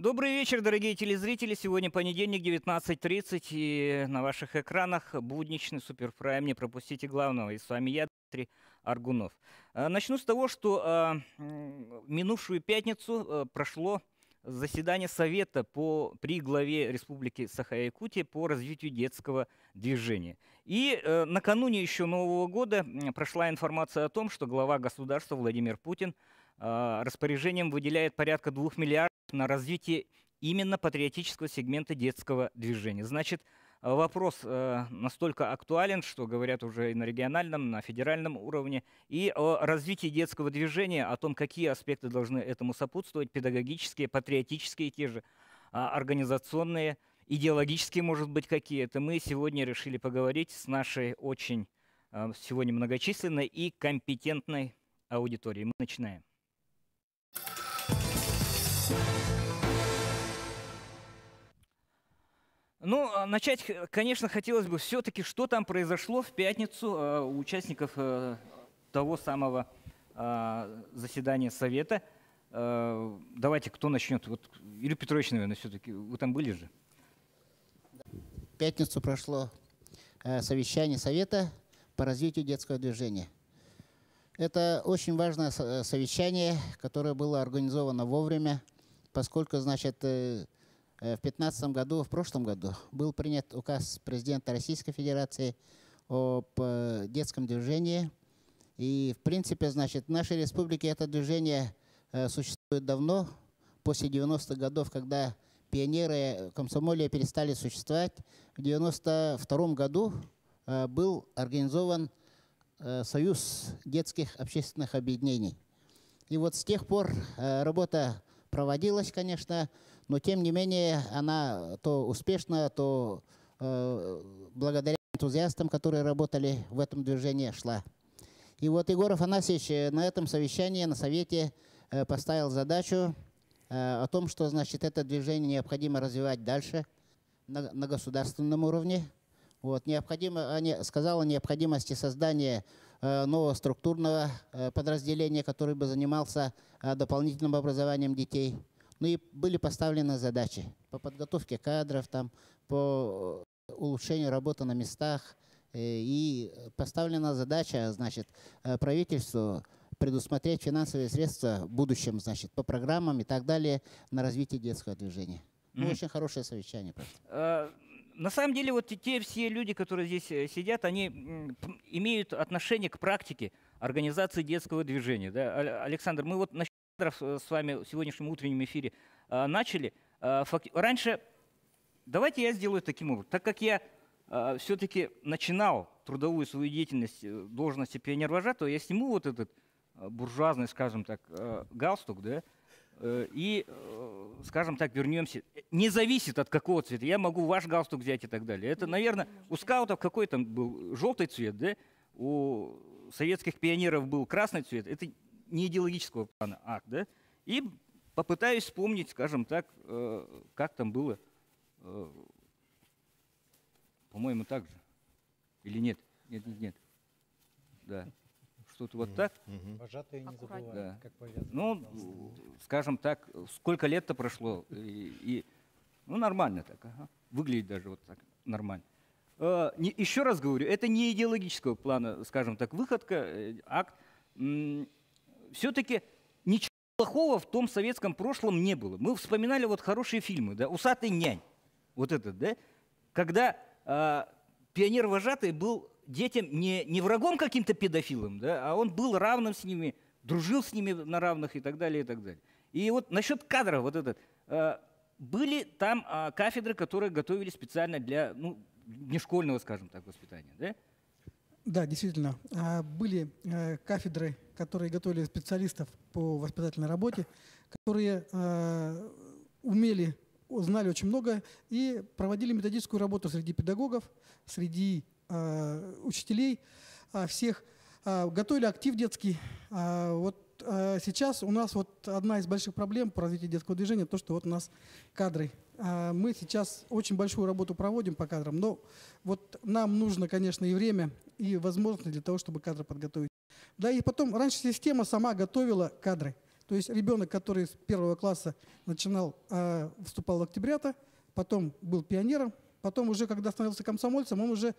Добрый вечер, дорогие телезрители. Сегодня понедельник, 19:30, и на ваших экранах будничный суперпрайм. Не пропустите главного. И с вами я, Дмитрий Аргунов. Начну с того, что в минувшую пятницу прошло заседание Совета при главе Республики Саха-Якутия по развитию детского движения. И накануне еще Нового года прошла информация о том, что глава государства Владимир Путин распоряжением выделяет порядка 2 миллиардов на развитие именно патриотического сегмента детского движения. Значит, вопрос настолько актуален, что говорят уже и на региональном, на федеральном уровне, и о развитии детского движения, о том, какие аспекты должны этому сопутствовать, педагогические, патриотические те же, организационные, идеологические, может быть, какие-то. Мы сегодня решили поговорить с нашей очень сегодня многочисленной и компетентной аудиторией. Мы начинаем. Ну, начать, конечно, хотелось бы все-таки, что там произошло в пятницу у участников того самого заседания Совета. Давайте, кто начнет? Вот, Юрий Петрович, наверное, все-таки, вы там были же? В пятницу прошло совещание Совета по развитию детского движения. Это очень важное совещание, которое было организовано вовремя, поскольку, значит, в 2015 году, в прошлом году, был принят указ президента Российской Федерации об детском движении. И, в принципе, значит, в нашей республике это движение существует давно, после 90-х годов, когда пионеры комсомолия перестали существовать. В 1992 году был организован Союз детских общественных объединений. И вот с тех пор работа проводилась, конечно, но тем не менее она то успешно, то благодаря энтузиастам, которые работали в этом движении, шла. И вот Егор Афанасьевич на этом совещании, на Совете поставил задачу о том, что, значит, это движение необходимо развивать дальше на государственном уровне. Вот, сказал о необходимости создания нового структурного подразделения, которое бы занимался дополнительным образованием детей. Ну и были поставлены задачи по подготовке кадров, там, по улучшению работы на местах. И поставлена задача, значит, правительству предусмотреть финансовые средства в будущем, значит, по программам и так далее на развитие детского движения. Ну, очень хорошее совещание. На самом деле, вот те все люди, которые здесь сидят, они имеют отношение к практике организации детского движения. Да? Александр, мы вот насчет кадров с вами в сегодняшнем утреннем эфире начали. Раньше, давайте я сделаю таким образом. Так как я все-таки начинал трудовую свою деятельность в должности пионер-вожатого, я сниму вот этот буржуазный, скажем так, галстук, да, и, скажем так, вернемся. Не зависит от какого цвета. Я могу ваш галстук взять и так далее. Это, наверное, у скаутов какой там был желтый цвет, да? У советских пионеров был красный цвет. Это не идеологического плана акт, да? И попытаюсь вспомнить, скажем так, как там было. По-моему, так же. Или нет? Нет. Да. Что-то вот так. Вожатые не забывают, да. как повязано. Ну, скажем так, сколько лет-то прошло, ну, нормально так, ага. Выглядит даже вот так нормально. Еще раз говорю, это не идеологического плана, скажем так, выходка, акт. Все-таки ничего плохого в том советском прошлом не было. Мы вспоминали вот хорошие фильмы, да, «Усатый нянь», вот этот, да, когда пионер-вожатый был детям не врагом каким-то педофилом, да, а он был равным с ними, дружил с ними на равных и так далее, и так далее. И вот насчет кадров вот этот. Были там кафедры, которые готовили специально для, ну, внешкольного, скажем так, воспитания, да? Да, действительно. Были кафедры, которые готовили специалистов по воспитательной работе, которые знали очень много и проводили методическую работу среди педагогов, среди учителей всех, готовили актив детский. Вот сейчас у нас вот одна из больших проблем по развитию детского движения, то, что вот у нас кадры. Мы сейчас очень большую работу проводим по кадрам, но вот нам нужно, конечно, и время, и возможность для того, чтобы кадры подготовить. Да, и потом, раньше система сама готовила кадры. То есть ребенок, который с 1 класса начинал, вступал в октябрята, потом был пионером, потом уже, когда становился комсомольцем, он уже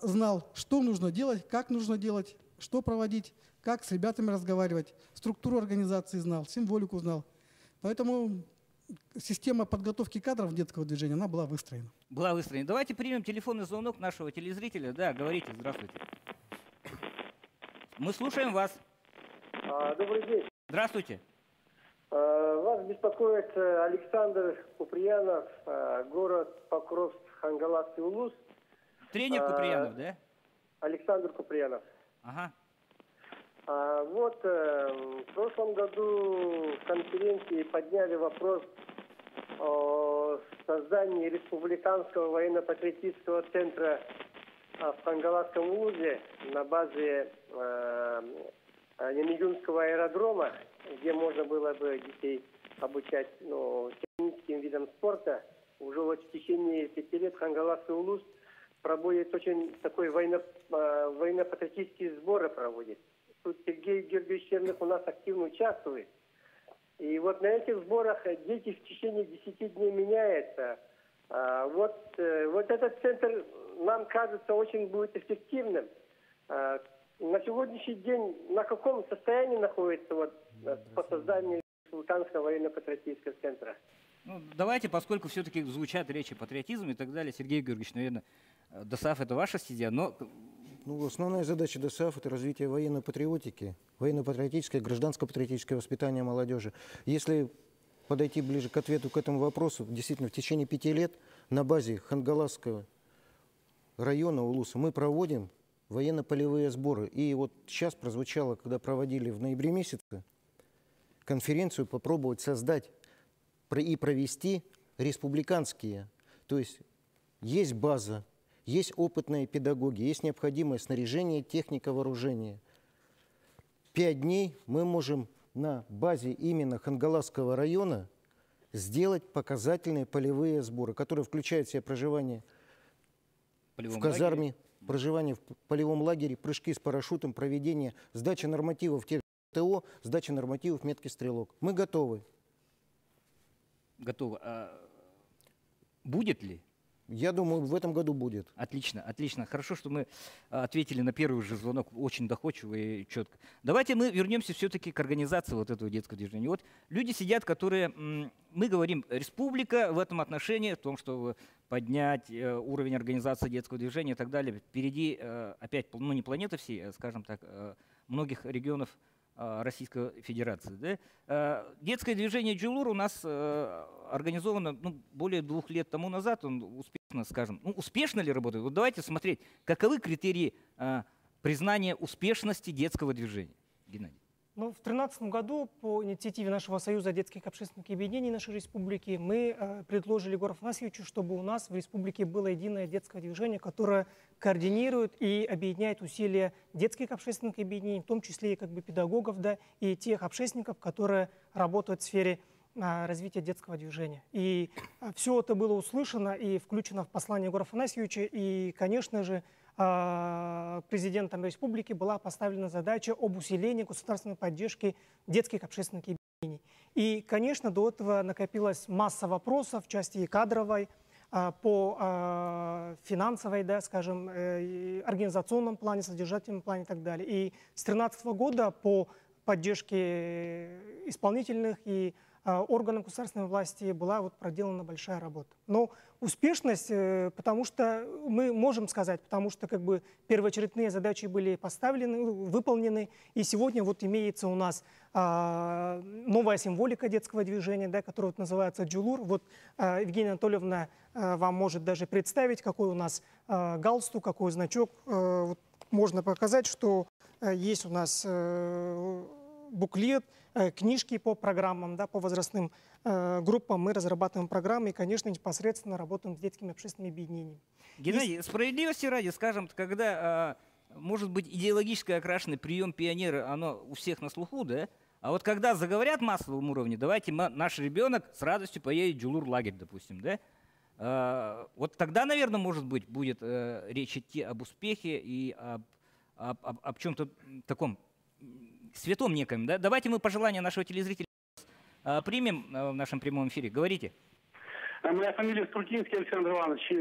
знал, что нужно делать, как нужно делать, что проводить, как с ребятами разговаривать, структуру организации знал, символику знал. Поэтому система подготовки кадров детского движения, она была выстроена. Была выстроена. Давайте примем телефонный звонок нашего телезрителя. Да, говорите, здравствуйте. Мы слушаем вас. Добрый день. Здравствуйте. Вас беспокоит Александр Куприянов, город Покровск, Хангаласский Улус. Тренер Куприянов, да? Александр Куприянов. Ага. Вот в прошлом году в конференции подняли вопрос о создании республиканского военно-патриотического центра в Хангаласском Улусе на базе Немидюнского аэродрома, где можно было бы детей обучать техническим видам спорта. Уже вот в течение 5 лет Хангаласский Улус проводит очень такой военно-патриотические сборы проводит. Тут Сергей Георгиевич Черных у нас активно участвует. И вот на этих сборах дети в течение 10 дней меняются. Вот этот центр, нам кажется, очень будет эффективным. На сегодняшний день на каком состоянии находится по созданию Республиканского военно-патриотического центра? Давайте, поскольку все-таки звучат речи патриотизм и так далее, Сергей Георгиевич, наверное, ДОСААФ – это ваша стезя, но… Основная задача ДОСААФ – это развитие военной патриотики, военно-патриотическое, гражданско-патриотическое воспитание молодежи. Если подойти ближе к ответу к этому вопросу, действительно, в течение 5 лет на базе Хангаласского района Улуса мы проводим военно-полевые сборы. И вот сейчас прозвучало, когда проводили в ноябре месяце конференцию, попробовать создать и провести республиканские. То есть база, есть опытные педагоги, есть необходимое снаряжение, техника, вооружение. 5 дней мы можем на базе именно Хангаласского района сделать показательные полевые сборы, которые включают в себя проживание в казарме, проживание в полевом лагере, прыжки с парашютом, проведение, сдача нормативов ТО, сдача нормативов меткий стрелок. Мы готовы. Готовы. Будет ли? Я думаю, в этом году будет. Отлично, отлично. Хорошо, что мы ответили на первый же звонок очень доходчиво и четко. Давайте мы вернемся все-таки к организации вот этого детского движения. Вот люди сидят, которые, мы говорим, республика в этом отношении, в том, чтобы поднять уровень организации детского движения и так далее. Впереди опять, не планеты всей, а, скажем так, многих регионов Российской Федерации. Да? Детское движение Джулур у нас организовано более 2 лет тому назад. Он успешно, скажем, успешно ли работает? Вот давайте смотреть, каковы критерии признания успешности детского движения. Геннадий. В 2013 году по инициативе нашего Союза детских общественных объединений нашей республики мы предложили Егору Афанасьевичу, чтобы у нас в республике было единое детское движение, которое координирует и объединяет усилия детских общественных объединений, в том числе и педагогов, да, и тех общественников, которые работают в сфере развития детского движения. И все это было услышано и включено в послание Егора Афанасьевича, и, конечно же, президентом республики была поставлена задача об усилении государственной поддержки детских общественных объединений. И, конечно, до этого накопилась масса вопросов в части кадровой, по финансовой, да, скажем, организационном плане, содержательном плане и так далее. И с 2013 года по поддержке исполнительных и органам государственной власти была проделана большая работа. Но успешность, потому что мы можем сказать, потому что первоочередные задачи были поставлены, выполнены, и сегодня имеется у нас новая символика детского движения, да, которая называется Джулур. Евгения Анатольевна вам может даже представить, какой у нас галстук, какой значок. Можно показать, что есть у нас буклет, книжки по программам, да, по возрастным группам. Мы разрабатываем программы и, конечно, непосредственно работаем с детскими общественными объединениями. Геннадий, справедливости ради, скажем, когда, может быть, идеологически окрашенный прием пионера, оно у всех на слуху, да? А вот когда заговорят в массовом уровне, давайте наш ребенок с радостью поедет в Джулур-лагерь, допустим, да? Вот тогда, наверное, может быть, будет речь идти об успехе и об чем-то таком святом некоем. Да? Давайте мы пожелания нашего телезрителя примем в нашем прямом эфире. Говорите. Моя фамилия Струтинский Александр Иванович.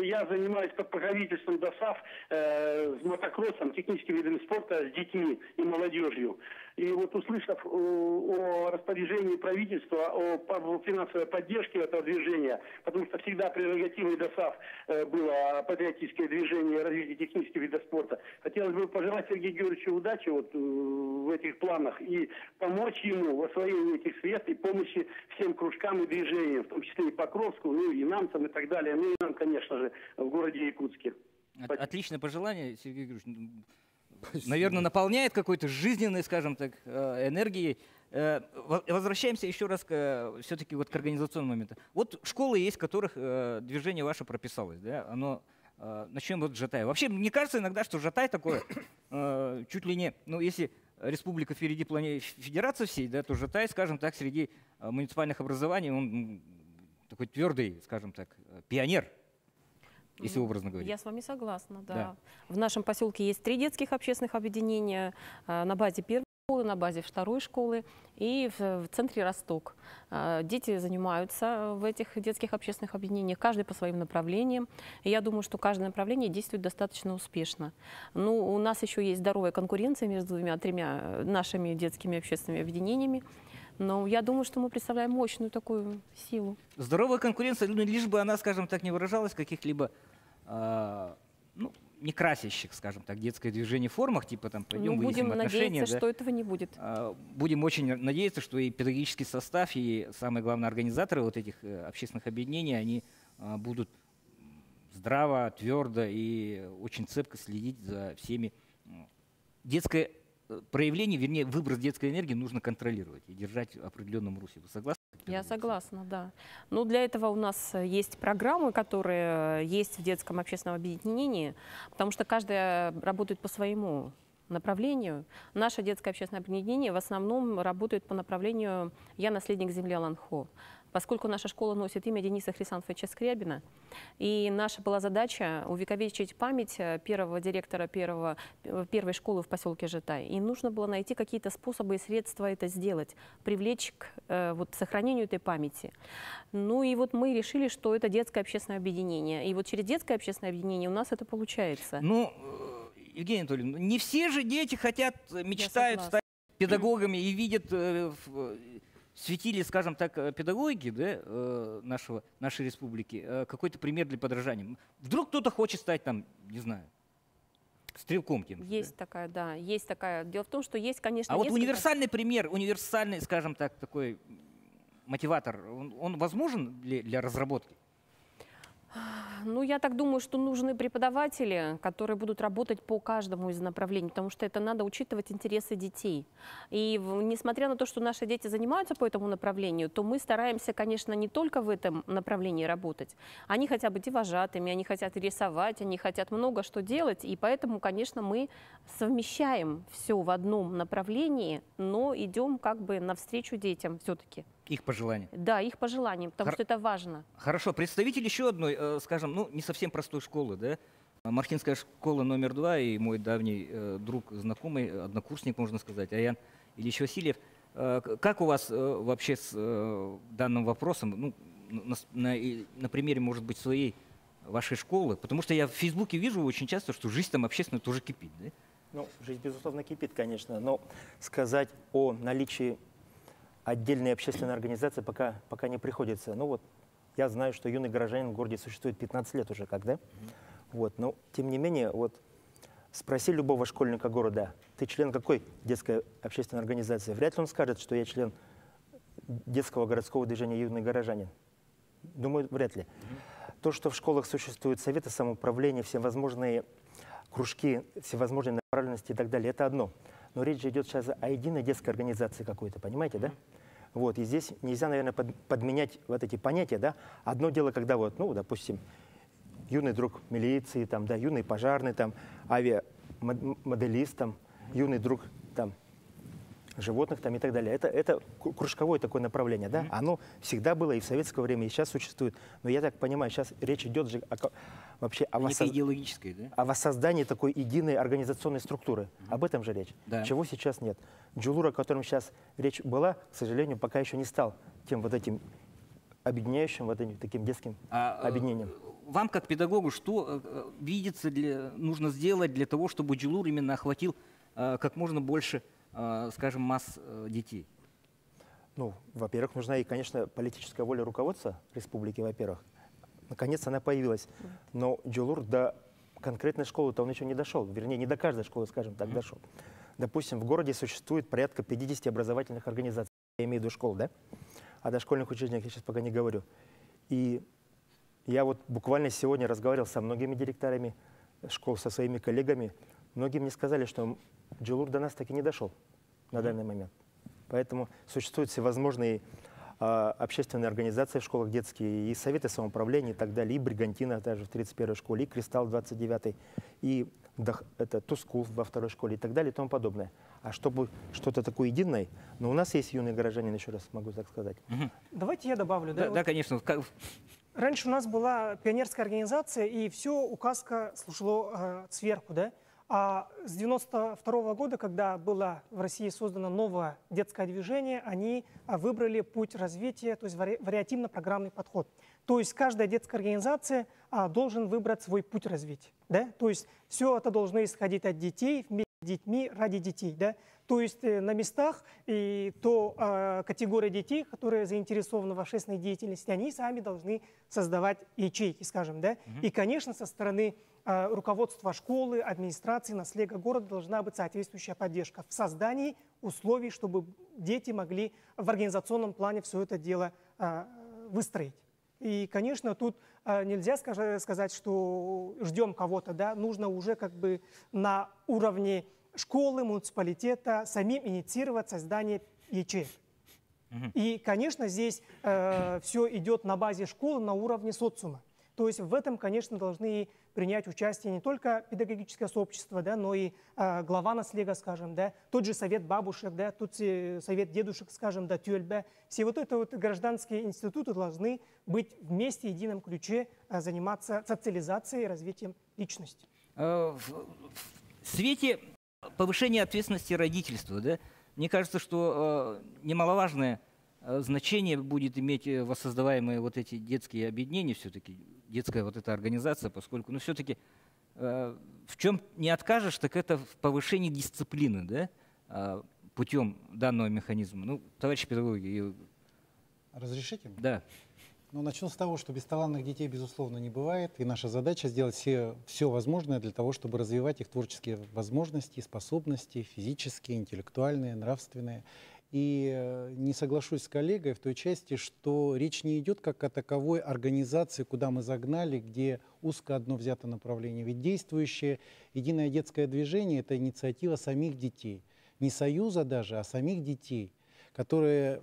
Я занимаюсь под покровительством ДОСАФ с мотокроссом, техническими видами спорта, с детьми и молодежью. И вот услышав о распоряжении правительства, о финансовой поддержке этого движения, потому что всегда прерогативой ДОСАФ было патриотическое движение развития технических видов спорта, хотелось бы пожелать Сергею Георгиевичу удачи вот в этих планах и помочь ему в освоении этих средств и помощи всем кружкам и движениям, в том числе и Покровску, ну и нам, и так далее, ну и нам, конечно же, в городе Якутске. Отличное пожелание, Сергей Георгиевич. Наверное, наполняет какой-то жизненной, скажем так, энергией. Возвращаемся еще раз все-таки вот к организационному моменту. Вот школы есть, в которых движение ваше прописалось, да? Оно, начнем вот с Жатая. Вообще, мне кажется иногда, что Жатай такое, чуть ли не, ну, если республика впереди федерации всей, да, то Жатай, скажем так, среди муниципальных образований, он такой твердый, скажем так, пионер. Если образно говорить. Я с вами согласна, да. В нашем поселке есть 3 детских общественных объединения на базе первой школы, на базе второй школы и в центре Росток. Дети занимаются в этих детских общественных объединениях, каждый по своим направлениям. И я думаю, что каждое направление действует достаточно успешно. Ну, у нас еще есть здоровая конкуренция между 2-3 нашими детскими общественными объединениями. Но я думаю, что мы представляем мощную такую силу. Здоровая конкуренция, ну, лишь бы она, скажем так, не выражалась в каких-либо ну, не красящих, скажем так, детское движение формах, типа там пойдем выясним отношения. Будем надеяться, что этого не будет. Будем очень надеяться, что и педагогический состав, и самые главные организаторы вот этих общественных объединений, они будут здраво, твердо и очень цепко следить за всеми. Детское проявление, вернее, выброс детской энергии нужно контролировать и держать в определенном русле. Вы согласны? Я согласна, да. Ну, для этого у нас есть программы, которые есть в детском общественном объединении, потому что каждая работает по своему направлению. Наше детское общественное объединение в основном работает по направлению «Я наследник земли Аланхо». Поскольку наша школа носит имя Дениса Хрисанфовича Скрябина, и наша была задача увековечить память первого директора первой школы в поселке Жатай. И нужно было найти какие-то способы и средства это сделать, привлечь к вот, сохранению этой памяти. Ну и вот мы решили, что это детское общественное объединение. И вот через детское общественное объединение у нас это получается. Ну, Евгения Анатольевна, не все же дети хотят, мечтают стать педагогами и видят светили, скажем так, педагогики, да, нашей республики, какой-то пример для подражания. Вдруг кто-то хочет стать там, не знаю, стрелком тем же. Есть такая, да, есть такая. Дело в том, что есть, конечно, вот универсальный пример, универсальный, скажем так, такой мотиватор, он возможен для разработки? Ну, я так думаю, что нужны преподаватели, которые будут работать по каждому из направлений, потому что это надо учитывать интересы детей. И несмотря на то, что наши дети занимаются по этому направлению, то мы стараемся, конечно, не только в этом направлении работать. Они хотят быть и вожатыми, они хотят рисовать, они хотят много что делать, и поэтому, конечно, мы совмещаем все в одном направлении, но идем как бы навстречу детям все-таки. Их пожелания. Да, их пожелания, потому что это важно. Хорошо. Представитель еще одной, скажем, ну, не совсем простой школы, да? Мархинская школа номер 2 и мой давний друг, знакомый, однокурсник, можно сказать, Аян Ильич Васильев. Как у вас вообще с данным вопросом, ну, на примере, может быть, своей вашей школы? Потому что я в Фейсбуке вижу очень часто, что жизнь там общественная тоже кипит, да? Ну, жизнь, безусловно, кипит, конечно, но сказать о наличии отдельной общественной организации пока не приходится. Ну вот, я знаю, что юный горожанин в городе существует 15 лет уже, как, да? Вот, но, тем не менее, вот, спроси любого школьника города, ты член какой детской общественной организации? Вряд ли он скажет, что я член детского городского движения «Юный горожанин». Думаю, вряд ли. То, что в школах существуют советы самоуправления, всевозможные кружки, всевозможные направленности и так далее, это одно. Но речь же идет сейчас о единой детской организации какой-то, понимаете, да? Вот, и здесь нельзя, наверное, подменять вот эти понятия, да? Одно дело, когда вот, ну, допустим, юный друг милиции, там, да, юный пожарный, там, авиамоделист, там, юный друг, там, животных там и так далее. Это кружковое такое направление, да? Оно всегда было и в советское время, и сейчас существует. Но я так понимаю, сейчас речь идет же вообще о идеологической, да? о воссоздании такой единой организационной структуры. Об этом же речь. Да. Чего сейчас нет. Джулур, о котором сейчас речь была, к сожалению, пока еще не стал тем вот этим объединяющим, вот этим таким детским объединением. Вам, как педагогу, что видится, нужно сделать для того, чтобы Джулур именно охватил как можно больше, скажем, масс детей? Ну, во-первых, нужна и, конечно, политическая воля руководства республики, во-первых. Наконец она появилась. Но Джулур до конкретной школы-то он еще не дошел. Вернее, не до каждой школы, скажем так, дошел. Допустим, в городе существует порядка 50 образовательных организаций. Я имею в виду школ, да? А до школьных учреждений я сейчас пока не говорю. И я вот буквально сегодня разговаривал со многими директорами школ, со своими коллегами. Многие мне сказали, что Джулур до нас так и не дошел на данный момент. Поэтому существуют всевозможные общественные организации в школах детские, и советы самоуправления и так далее, и Бригантина даже в 31-й школе, и Кристалл в 29-й, и Тускул во второй школе и так далее и тому подобное. А чтобы что-то такое единое, но у нас есть юные горожане, еще раз могу так сказать. Давайте я добавлю. Да, да, конечно. Раньше у нас была пионерская организация, и все, указка шло сверху, да? А с 92 года, когда было в России создано новое детское движение, они выбрали путь развития, то есть вариативно-программный подход. То есть каждая детская организация должен выбрать свой путь развития. Да? То есть все это должно исходить от детей, вместе с детьми, ради детей. Да? То есть на местах и категория детей, которые заинтересованы в общественной деятельности, они сами должны создавать ячейки, скажем. Да? И, конечно, со стороны руководства школы, администрации, наследия города должна быть соответствующая поддержка в создании условий, чтобы дети могли в организационном плане все это дело выстроить. И, конечно, тут нельзя сказать, что ждем кого-то, да? Нужно уже как бы на уровне школы, муниципалитета самим инициировать создание ячеек. И, конечно, здесь все идет на базе школы, на уровне социума. То есть в этом, конечно, должны принять участие не только педагогическое сообщество, да, но и глава наследия, скажем, да, тот же совет бабушек, да, тут совет дедушек, скажем, да, тюльбе. Все вот это вот гражданские институты должны быть вместе, в едином ключе, заниматься социализацией и развитием личности. В свете повышения ответственности родительства, да, мне кажется, что немаловажное значение будет иметь воссоздаваемые вот эти детские объединения, все-таки детская вот эта организация, поскольку, ну, все-таки в чем не откажешь, так это в повышении дисциплины, да, путем данного механизма. Ну, товарищи педагоги. Разрешите? Да. Ну, начну с того, что бесталанных детей, безусловно, не бывает, и наша задача сделать все возможное для того, чтобы развивать их творческие возможности, способности, физические, интеллектуальные, нравственные. И не соглашусь с коллегой в той части, что речь не идет как о таковой организации, куда мы загнали, где узко одно взято направление. Ведь действующее единое детское движение – это инициатива самих детей. Не союза даже, а самих детей, которые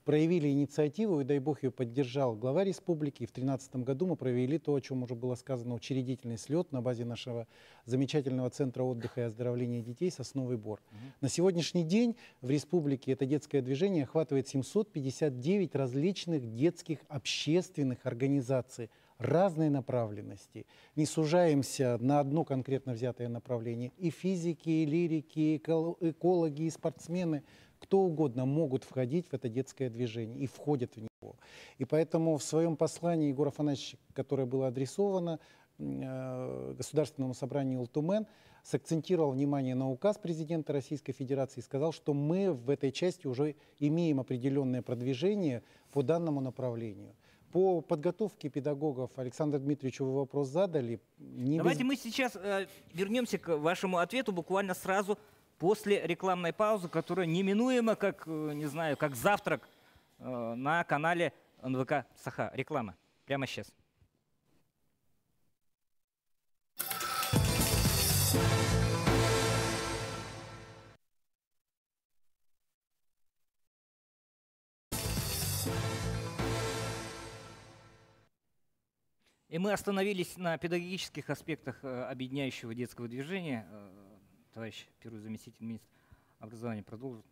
проявили инициативу, и дай бог ее поддержал глава республики. И в 2013 году мы провели то, о чем уже было сказано, учредительный слет на базе нашего замечательного центра отдыха и оздоровления детей «Сосновый Бор». На сегодняшний день в республике это детское движение охватывает 759 различных детских общественных организаций разной направленности. Не сужаемся на одно конкретно взятое направление. И физики, и лирики, и экологи, и спортсмены – кто угодно могут входить в это детское движение и входят в него. И поэтому в своем послании Егор Афанасьевич, которое было адресовано Государственному собранию Ултумен, сакцентировал внимание на указ президента Российской Федерации и сказал, что мы в этой части уже имеем определенное продвижение по данному направлению. По подготовке педагогов, Александр Дмитриевич, вы вопрос задали. Давайте мы сейчас вернемся к вашему ответу буквально сразу после рекламной паузы, которая неминуема, как, не знаю, как завтрак на канале НВК Саха. Реклама. Прямо сейчас. И мы остановились на педагогических аспектах объединяющего детского движения. Товарищ первый заместитель министра образования продолжит.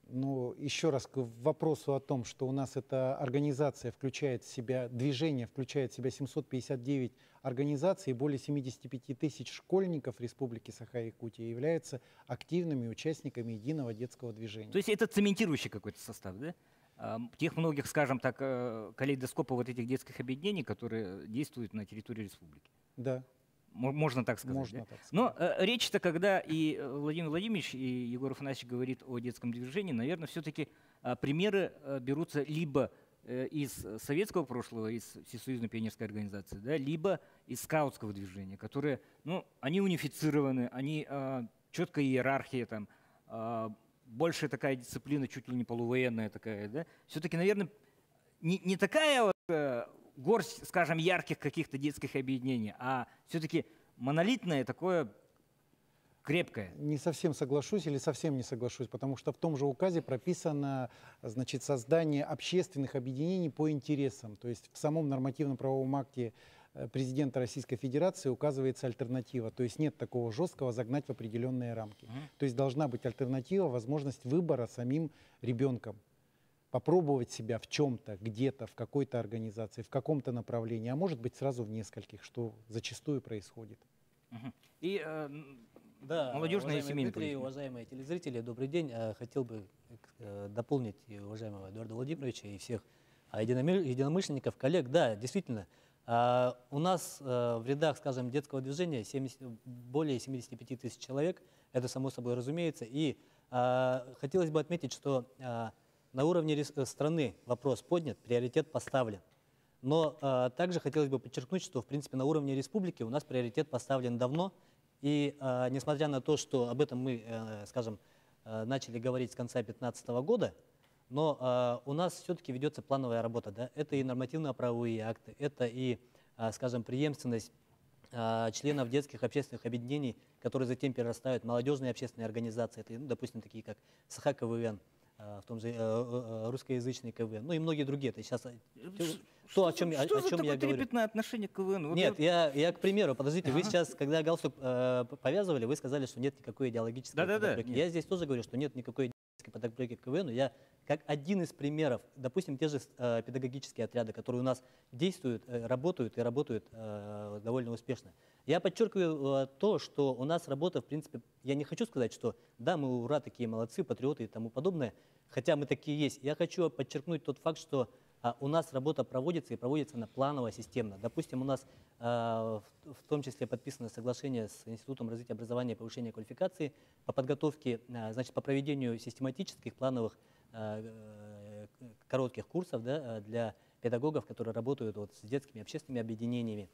Ну, еще раз к вопросу о том, что у нас эта организация включает в себя, движение включает в себя 759 организаций, и более 75 тысяч школьников Республики Саха-Якутия являются активными участниками единого детского движения. То есть это цементирующий какой-то состав, да? Тех многих, скажем так, калейдоскопов вот этих детских объединений, которые действуют на территории республики. Да. Можно так сказать. Можно да? так сказать. Но речь-то, когда и Владимир Владимирович, и Егор Афанасьевич говорит о детском движении, наверное, все-таки примеры берутся либо из советского прошлого, из Всесоюзной пионерской организации, да, либо из скаутского движения, которые, ну, они унифицированы, они четкая иерархия, там, больше такая дисциплина, чуть ли не полувоенная такая, да. Все-таки, наверное, не такая вот горсть, скажем, ярких каких-то детских объединений, а все-таки монолитное такое крепкое. Не совсем соглашусь или совсем не соглашусь, потому что в том же указе прописано, значит, создание общественных объединений по интересам. То есть в самом нормативно-правовом акте президента Российской Федерации указывается альтернатива. То есть нет такого жесткого загнать в определенные рамки. То есть должна быть альтернатива, возможность выбора самим ребенком. Попробовать себя в чем-то, где-то, в какой-то организации, в каком-то направлении, а может быть сразу в нескольких, что зачастую происходит. И да, молодежные семейные Дмитрий, уважаемые телезрители, добрый день. Хотел бы дополнить и уважаемого Эдуарда Владимировича и всех единомышленников, коллег. Да, действительно, у нас в рядах, скажем, детского движения более 75 тысяч человек, это само собой разумеется. И хотелось бы отметить, что на уровне страны вопрос поднят, приоритет поставлен. Но также хотелось бы подчеркнуть, что в принципе на уровне республики у нас приоритет поставлен давно. И несмотря на то, что об этом мы, скажем, начали говорить с конца 2015 года, но у нас все-таки ведется плановая работа. Да? Это и нормативно-правовые акты, это и, скажем, преемственность членов детских общественных объединений, которые затем перерастают в молодежные общественные организации, это, ну, допустим, такие как СХКВН, в том же русскоязычный КВН, ну и многие другие. Это сейчас то, о чем я говорю. Что за такое трепетное отношение к КВН? Нет, я к примеру, подождите, вы сейчас, когда галстук повязывали, вы сказали, что нет никакой идеологической подоплеки. Я здесь тоже говорю, что нет никакой идеологической подоплеки к КВН. Я как один из примеров, допустим, те же педагогические отряды, которые у нас действуют, работают и работают довольно успешно. Я подчеркиваю то, что у нас работа, в принципе, я не хочу сказать, что да, мы ура, такие молодцы, патриоты и тому подобное, хотя мы такие есть. Я хочу подчеркнуть тот факт, что у нас работа проводится и проводится она планово-системно. Допустим, у нас в том числе подписано соглашение с Институтом развития образования и повышения квалификации по подготовке, значит, по проведению систематических плановых коротких курсов, да, для педагогов, которые работают вот с детскими общественными объединениями.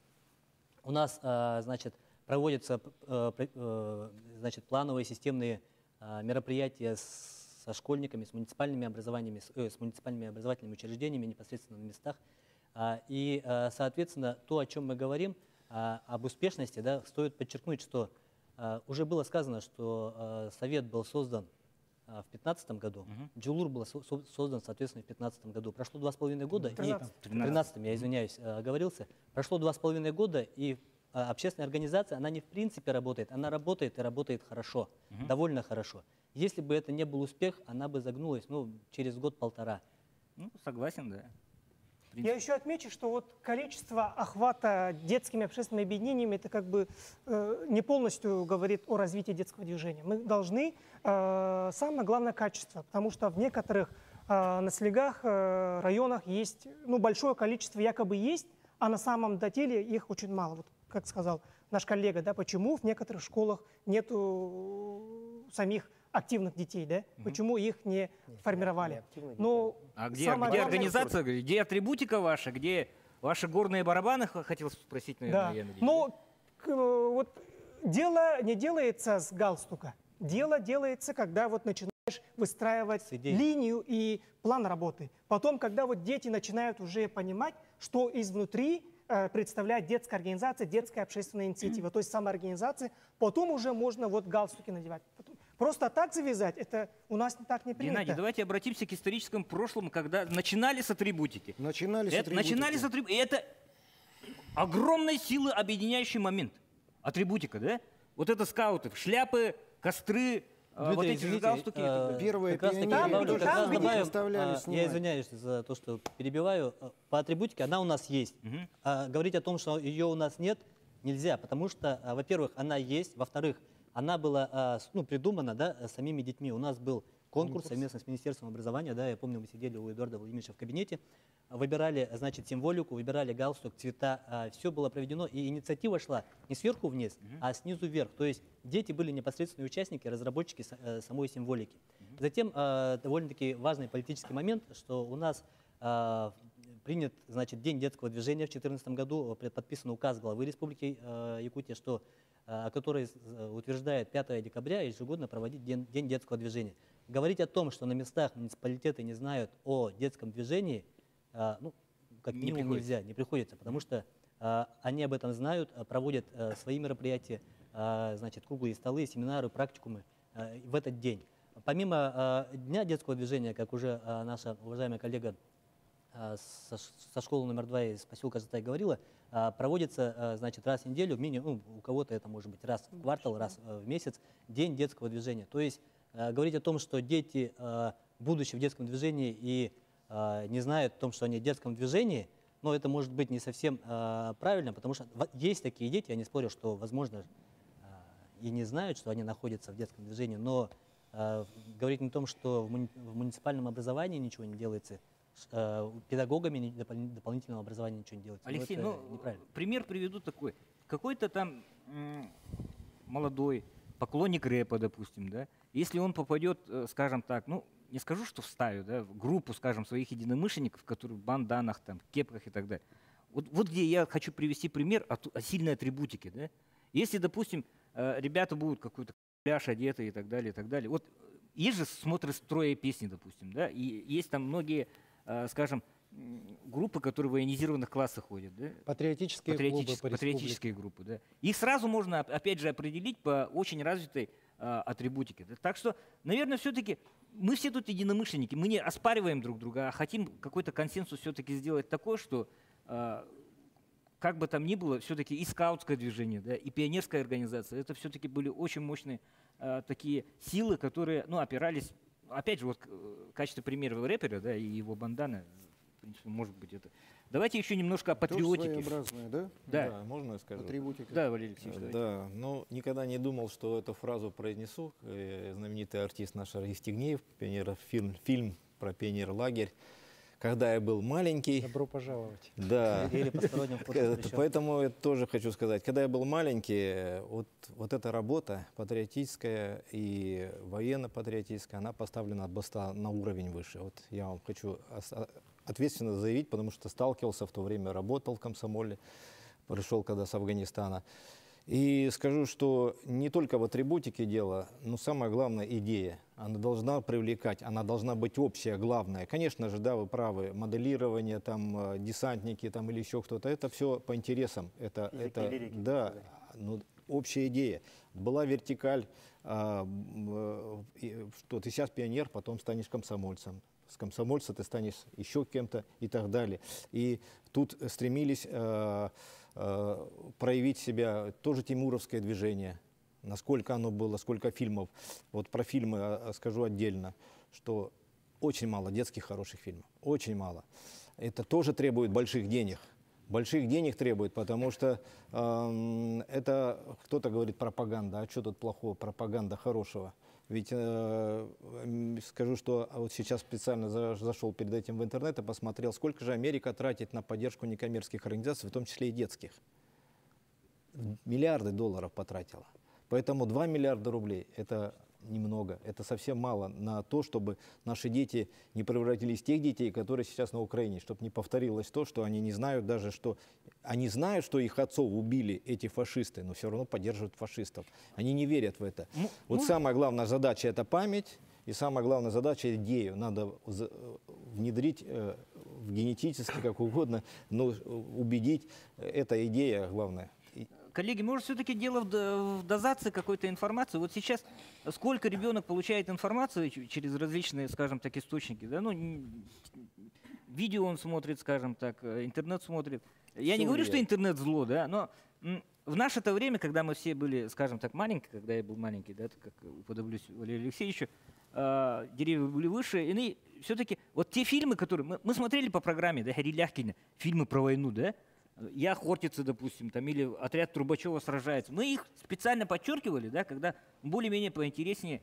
У нас, значит, проводятся, значит, плановые системные мероприятия со школьниками, с муниципальными образованиями, с муниципальными образовательными учреждениями непосредственно на местах. И, соответственно, то, о чем мы говорим, об успешности, да, стоит подчеркнуть, что уже было сказано, что Совет был создан в 2015 году, Джулур был создан, соответственно, в 2015 году. Прошло 2,5 года, и в 2013, я извиняюсь, оговорился. Прошло 2,5 года, и общественная организация, она не в принципе работает, она работает и работает хорошо, довольно хорошо. Если бы это не был успех, она бы загнулась, ну, через год-полтора. Ну, согласен, да. Я еще отмечу, что вот количество охвата детскими общественными объединениями, это как бы не полностью говорит о развитии детского движения. Мы должны, самое главное, качество, потому что в некоторых населенных районах есть, ну, большое количество якобы есть, а на самом деле их очень мало. Вот, как сказал наш коллега, да, почему в некоторых школах нету самих активных детей, да? Почему их не формировали? Но а где организация, где атрибутика ваша, где ваши горные барабаны, хотел спросить, наверное, да. Но вот дело не делается с галстука. Дело делается, когда вот начинаешь выстраивать линию и план работы. Потом, когда вот дети начинают уже понимать, что изнутри представляет детская организация, детская общественная инициатива, то есть самоорганизация, потом уже можно вот галстуки надевать. Просто так завязать, это у нас так не принято. Геннадий, давайте обратимся к историческому прошлому, когда начинали с атрибутики. Начинали с атрибутики. И это огромной силы объединяющий момент. Атрибутика, да? Вот это скауты, шляпы, костры, вот эти же галстуки. Первые как раз таки пионеры добавлю, тоже как раз сами добавлю, заставляли я снимать. извиняюсь за то, что перебиваю. По атрибутике она у нас есть. Говорить о том, что ее у нас нет, нельзя, потому что, во-первых, она есть, во-вторых, она была придумана, да, самими детьми. У нас был конкурс совместно с Министерством образования, да, я помню, мы сидели у Эдуарда Владимировича в кабинете, выбирали, значит, символику, выбирали галстук, цвета, все было проведено, и инициатива шла не сверху вниз, а снизу вверх. То есть дети были непосредственные участники, разработчики самой символики. Затем довольно-таки важный политический момент, что у нас принят, значит, День детского движения в 2014 году, подписан указ главы Республики Якутия, который утверждает 5 декабря ежегодно проводить День детского движения. Говорить о том, что на местах муниципалитеты не знают о детском движении, как минимум нельзя, не приходится, потому что они об этом знают, проводят свои мероприятия, значит, круглые столы, семинары, практикумы в этот день. Помимо Дня детского движения, как уже наша уважаемая коллега со школы номер 2 из поселка Затай говорила, проводится, значит, раз в неделю, минимум, у кого-то это может быть раз в квартал, раз в месяц, День детского движения. То есть говорить о том, что дети, будучи в детском движении и не знают о том, что они в детском движении, но это может быть не совсем правильно, потому что есть такие дети, я не спорю, что, возможно, и не знают, что они находятся в детском движении, но говорить о том, что в муниципальном образовании ничего не делается, педагогами дополнительного образования ничего не делается. Алексей, неправильно. Пример приведу такой. Какой-то там молодой поклонник рэпа, допустим, да, если он попадет, скажем так, не скажу, что в стаю, да, в группу, скажем, своих единомышленников, которые в банданах, там, кепках и так далее. Вот где я хочу привести пример о сильной атрибутике. Да? Если, допустим, ребята будут какой-то пляж одеты и так далее. Вот есть же смотры строя песни, допустим, да, и есть там многие, скажем, группы, которые в военизированных классах ходят. Да? Патриотические группы. Да? Их сразу можно, опять же, определить по очень развитой атрибутике. Да? Так что, наверное, все-таки мы все тут единомышленники, мы не оспариваем друг друга, а хотим какой-то консенсус все-таки сделать такой, что как бы там ни было, все-таки и скаутское движение, да, и пионерская организация, это все-таки были очень мощные такие силы, которые, опирались, опять же, вот в качестве примера рэпера, да, и его бандана, в принципе, может быть это. Давайте еще немножко о патриотике. Тоже своеобразное, да? Да. Можно я скажу? Атрибутика. Да, Валерий Алексеевич. Да, никогда не думал, что эту фразу произнесу. Знаменитый артист наш Евстигнеев, фильм про пионер-лагерь. Когда я был маленький... Добро пожаловать. Да. Поэтому я тоже хочу сказать, когда я был маленький, вот эта работа патриотическая и военно-патриотическая, она поставлена на уровень выше. Вот я вам хочу ответственно заявить, потому что сталкивался в то время, работал в комсомоле, пришел когда с Афганистана. И скажу, что не только в атрибутике дело, но самое главное идея. Она должна привлекать, она должна быть общая, главная. Конечно же, да, вы правы, моделирование, там, десантники там, или еще кто-то, это все по интересам. Это да, общая идея. Была вертикаль, что ты сейчас пионер, потом станешь комсомольцем. С комсомольца ты станешь еще кем-то и так далее. И тут стремились проявить себя тоже тимуровское движение. Насколько оно было, сколько фильмов. Вот про фильмы скажу отдельно, что очень мало детских хороших фильмов. Очень мало. Это тоже требует больших денег. Больших денег требует, потому что это, кто-то говорит, пропаганда. А что тут плохого? Пропаганда хорошего. Ведь скажу, что вот сейчас специально зашел перед этим в интернет и посмотрел, сколько же Америка тратит на поддержку некоммерческих организаций, в том числе и детских. Миллиарды долларов потратила. Поэтому 2 миллиарда рублей – это немного, это совсем мало на то, чтобы наши дети не превратились в тех детей, которые сейчас на Украине, чтобы не повторилось то, что они не знают даже, что... Они знают, что их отцов убили эти фашисты, но все равно поддерживают фашистов. Они не верят в это. Вот самая главная задача – это память, и самая главная задача – идею. Надо внедрить в генетически, как угодно, но убедить, эта идея главная. Коллеги, может, все-таки дело в дозации какой-то информации? Вот сейчас сколько ребенок получает информацию через различные, скажем так, источники? Да? Видео он смотрит, скажем так, интернет смотрит. Я не говорю, что интернет зло, да, но В наше-то время, когда мы все были, скажем так, маленькие, когда я был маленький, да, как уподоблюсь Валерию Алексеевичу, деревья были выше, и все-таки вот те фильмы, которые мы смотрели по программе, да, Гарри Ляхкина, фильмы про войну, да, «Я Хортица», допустим, там, или «Отряд Трубачева сражается», мы их специально подчеркивали, да, когда более-менее поинтереснее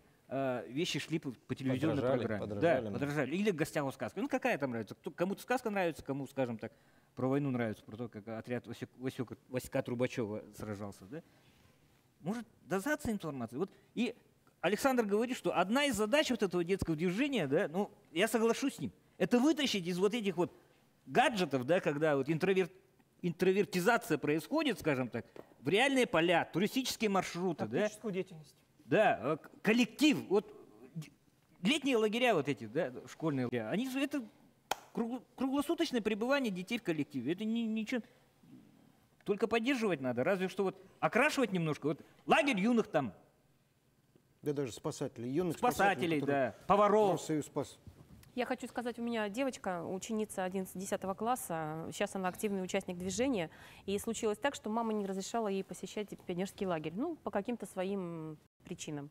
вещи шли по телевизионной программе. Да, подражали. Или «В гостях у сказки». Ну, какая там нравится? Кому-то сказка нравится, кому, скажем так, про войну нравится, про то, как отряд Васька Трубачева сражался. Да? Может дозаться информации. Вот. И Александр говорит, что одна из задач вот этого детского движения, да, ну, я соглашусь с ним, это вытащить из вот этих вот гаджетов, да, когда вот интровертизация происходит, скажем так, в реальные поля, туристические маршруты. Тактическую деятельность. Да, коллектив. Вот летние лагеря вот эти, да, школьные лагеря, они же это круглосуточное пребывание детей в коллективе. Это ничего, только поддерживать надо. Разве что вот окрашивать немножко. Вот лагерь юных там. Да даже спасателей. Юных спасателей, да, поваров. Союз спас. Я хочу сказать, у меня девочка, ученица 11-10 класса, сейчас она активный участник движения, и случилось так, что мама не разрешала ей посещать пионерский лагерь, ну, по каким-то своим причинам.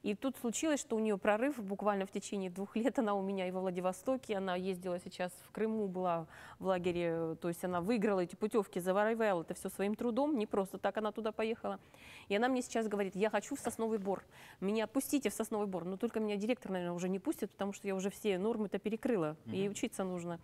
И тут случилось, что у нее прорыв буквально в течение 2 лет. Она у меня и во Владивостоке, она ездила сейчас в Крыму, была в лагере, то есть она выиграла эти путевки, завоевала это все своим трудом, не просто так она туда поехала. И она мне сейчас говорит: я хочу в Сосновый Бор, меня пустите в Сосновый Бор, но только меня директор, наверное, уже не пустит, потому что я уже все нормы-то перекрыла, и учиться нужно.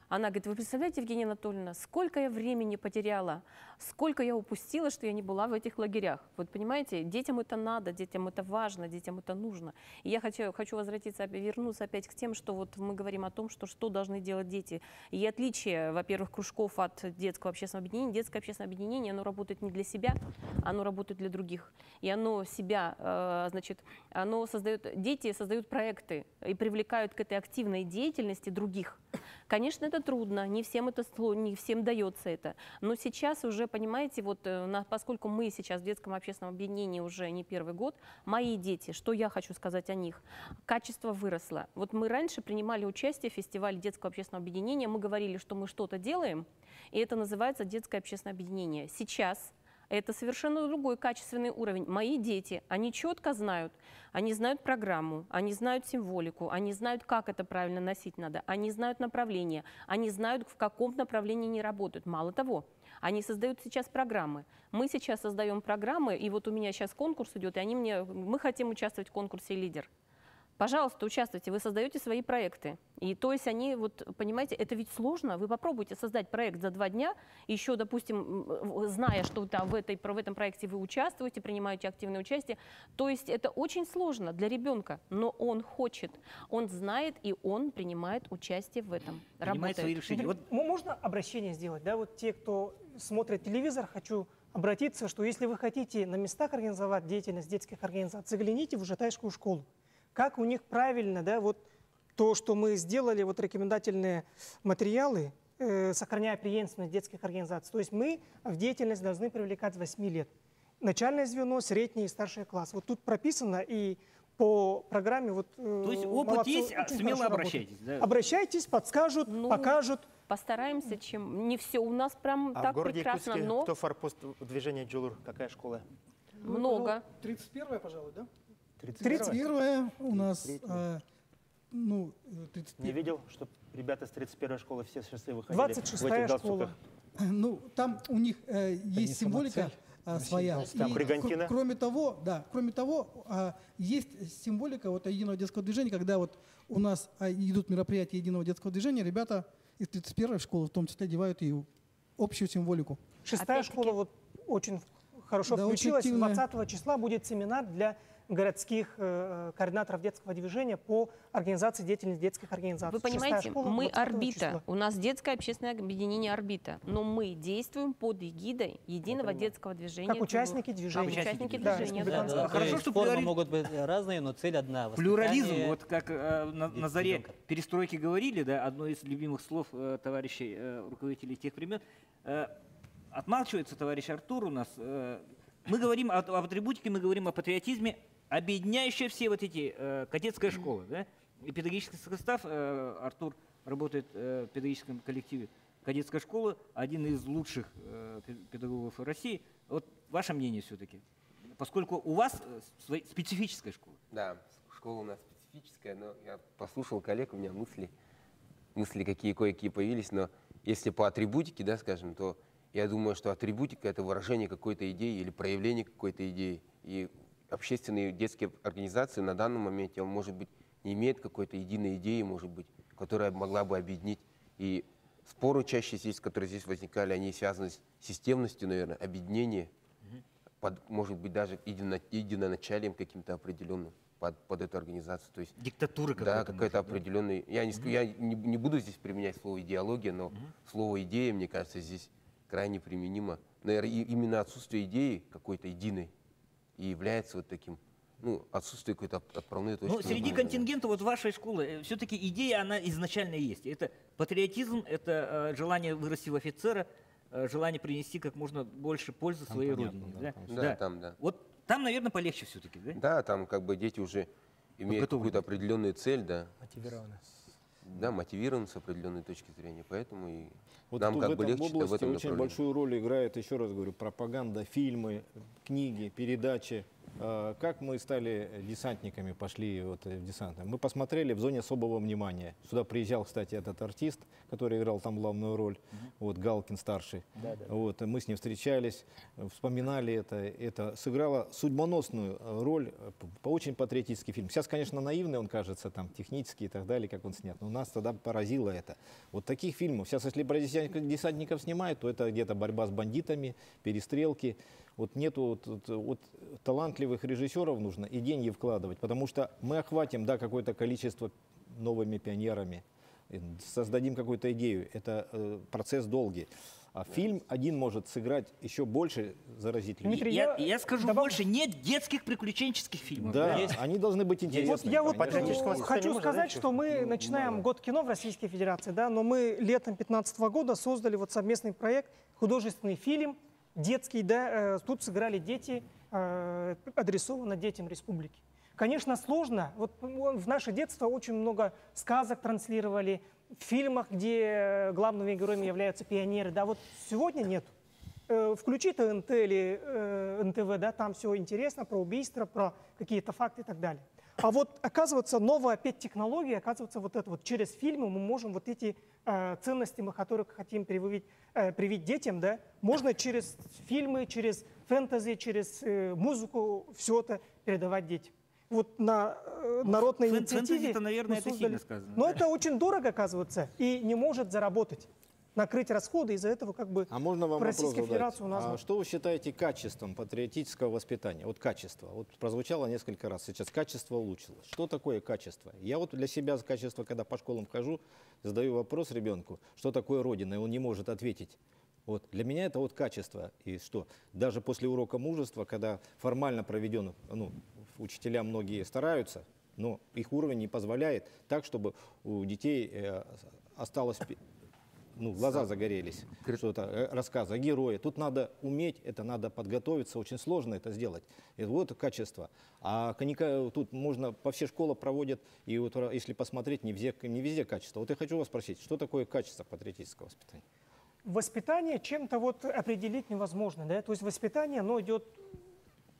Она говорит: вы представляете, Евгения Анатольевна, сколько я времени потеряла, сколько я упустила, что я не была в этих лагерях. Вот понимаете, детям это надо, детям это важно, детям это нужно. И я хочу вернуться опять к тем, что вот мы говорим о том, что должны делать дети. И отличие, во-первых, кружков от детского общественного объединения. Детское общественное объединение, оно работает не для себя, оно работает для других. И оно себя, значит, оно создает, дети создают проекты и привлекают к этой активной деятельности других. Конечно, это трудно, не всем это сложно, не всем дается это. Но сейчас уже, понимаете, вот поскольку мы сейчас в детском общественном объединении уже не 1-й год, мои дети, что я хочу сказать о них, качество выросло. Вот мы раньше принимали участие в фестивале детского общественного объединения, мы говорили, что мы что-то делаем, и это называется детское общественное объединение. Сейчас это совершенно другой качественный уровень. Мои дети, они четко знают, они знают программу, они знают символику, они знают, как это правильно носить надо, они знают направление, они знают, в каком направлении они работают. Мало того, они создают сейчас программы. Мы сейчас создаем программы, и вот у меня сейчас конкурс идет, и мы хотим участвовать в конкурсе «Лидер». Пожалуйста, участвуйте, вы создаете свои проекты. И то есть они, вот, понимаете, это ведь сложно. Вы попробуйте создать проект за 2 дня, еще, допустим, зная, что там в этом проекте вы участвуете, принимаете активное участие. То есть это очень сложно для ребенка, но он хочет, он знает и он принимает участие в этом. Принимает свои решения. Вот можно обращение сделать? Да? Вот те, кто смотрит телевизор, хочу обратиться, что если вы хотите на местах организовать деятельность детских организаций, загляните в Житайскую школу. Как у них правильно, да, вот то, что мы сделали, вот рекомендательные материалы, сохраняя преемственность детских организаций. То есть мы в деятельность должны привлекать с 8 лет. Начальное звено, средний и старший класс. Вот тут прописано, и по программе вот. То есть опыт есть, смело обращайтесь. Да? Обращайтесь, подскажут, покажут. Постараемся, чем не все у нас прям так прекрасно. Якутске, но кто форпост движения Джулур? Какая школа? Много. 31-я, пожалуй, да? 31-я у нас, 31. Не видел, что ребята с 31-й школы все счастливы ходили в этих 26-я галстуках? школа. Ну, там у них есть символика своя. Там бригантина. Кроме того, есть символика вот единого детского движения, когда вот у нас идут мероприятия единого детского движения, ребята из 31-й школы в том числе одевают и общую символику. 6-я школа вот очень хорошо включилась. 20 числа будет семинар для городских координаторов детского движения по организации деятельности детских организаций. Вы понимаете, мы «Орбита», у нас детское общественное объединение «Орбита», но мы действуем под эгидой единого детского движения. Как участники движения. Как участники движения, да. Хорошо, что формы могут быть разные, но цель одна. Плюрализм, вот как на заре перестройки говорили, да, одно из любимых слов товарищей руководителей тех времен, отмалчивается товарищ Артур у нас. Мы говорим об атрибутике, мы говорим о патриотизме, объединяющая все вот эти кадетская школа, да, и педагогический состав. Артур работает в педагогическом коллективе кадетская школа, один из лучших педагогов России. Вот ваше мнение все-таки, поскольку у вас специфическая школа. Да, школа у нас специфическая, но я послушал коллег, у меня мысли какие кое-какие появились, но если по атрибутике, да, скажем, то я думаю, что атрибутика — это выражение какой-то идеи или проявление какой-то идеи. И общественные детские организации на данном моменте, может быть, не имеют какой-то единой идеи, может быть, которая могла бы объединить. И споры чаще здесь, которые здесь возникали, они связаны с системностью, наверное, объединения, может быть, даже единоначалием каким-то определенным под эту организацию. То есть, диктатура какая-то. Да, какая-то определенная. Я не буду здесь применять слово идеология, но слово идея, мне кажется, здесь крайне применимо. Наверное, именно отсутствие идеи какой-то единой и является вот таким, отсутствие какой-то отправной точки. Ну, среди контингента вот вашей школы все-таки идея, она изначально есть. Это патриотизм, это желание вырасти в офицера, желание принести как можно больше пользы своей родине. Да, там, да. Вот там, наверное, полегче все-таки, да? Да, там как бы дети уже имеют какую-то определенную цель, да. Мотивированы. Да, мотивированы с определенной точки зрения, поэтому и вот нам как бы легче в этом очень направлении. большую роль играет, еще раз говорю, пропаганда, фильмы, книги, передачи. Как мы стали десантниками, пошли вот в десант? Мы посмотрели «В зоне особого внимания». Сюда приезжал, кстати, этот артист, который играл там главную роль, вот Галкин старший. Вот, мы с ним встречались, вспоминали это. Это сыграло судьбоносную роль, очень патриотический фильм. Сейчас, конечно, наивный он кажется, там, технический и так далее, как он снят, но нас тогда поразило это. Вот таких фильмов. Сейчас, если про десантников снимают, то это где-то борьба с бандитами, перестрелки. Вот нету вот талантливых режиссеров, нужно и деньги вкладывать, потому что мы охватим, да, какое-то количество новыми пионерами, создадим какую-то идею. Это процесс долгий. А фильм один может сыграть еще больше заразительных. Дмитрий, я скажу больше, нет детских приключенческих фильмов. Да, они должны быть интересны. Вот я хочу сказать, что мы начинаем год кино в Российской Федерации, да, но мы летом 2015 года создали вот совместный проект, художественный фильм, детский, да, тут сыграли дети, адресовано детям республики. Конечно, сложно. Вот в наше детство очень много сказок транслировали, в фильмах, где главными героями являются пионеры. Да, вот сегодня нет. Включи ТНТ или НТВ, да, там все интересно про убийства, про какие-то факты и так далее. А вот, оказывается, новая опять технология, оказывается, вот это вот через фильмы мы можем вот эти ценности, мы которых хотим привить детям, да, можно через фильмы, через фэнтези, через музыку все это передавать детям. Вот на народной инициативе это, наверное, это сильно сказано. Но это очень дорого, оказывается, и не может заработать, накрыть расходы, из-за этого как бы А можно вам в Российской вопрос Федерации у нас... А что вы считаете качеством патриотического воспитания? Вот качество. Вот прозвучало несколько раз. Сейчас качество улучшилось. Что такое качество? Я вот для себя качество, когда по школам хожу, задаю вопрос ребенку, что такое Родина, и он не может ответить. Вот. Для меня это вот качество. И что? Даже после урока мужества, когда формально проведен, учителя многие стараются, но их уровень не позволяет так, чтобы у детей осталось, глаза загорелись, что-то, рассказы о герое. Тут надо уметь, это надо подготовиться, очень сложно это сделать. И вот качество. А тут можно, по всей школе проводят, и вот если посмотреть, не везде качество. Вот я хочу вас спросить, что такое качество патриотического воспитания? Воспитание чем-то вот определить невозможно, да, то есть воспитание, оно идет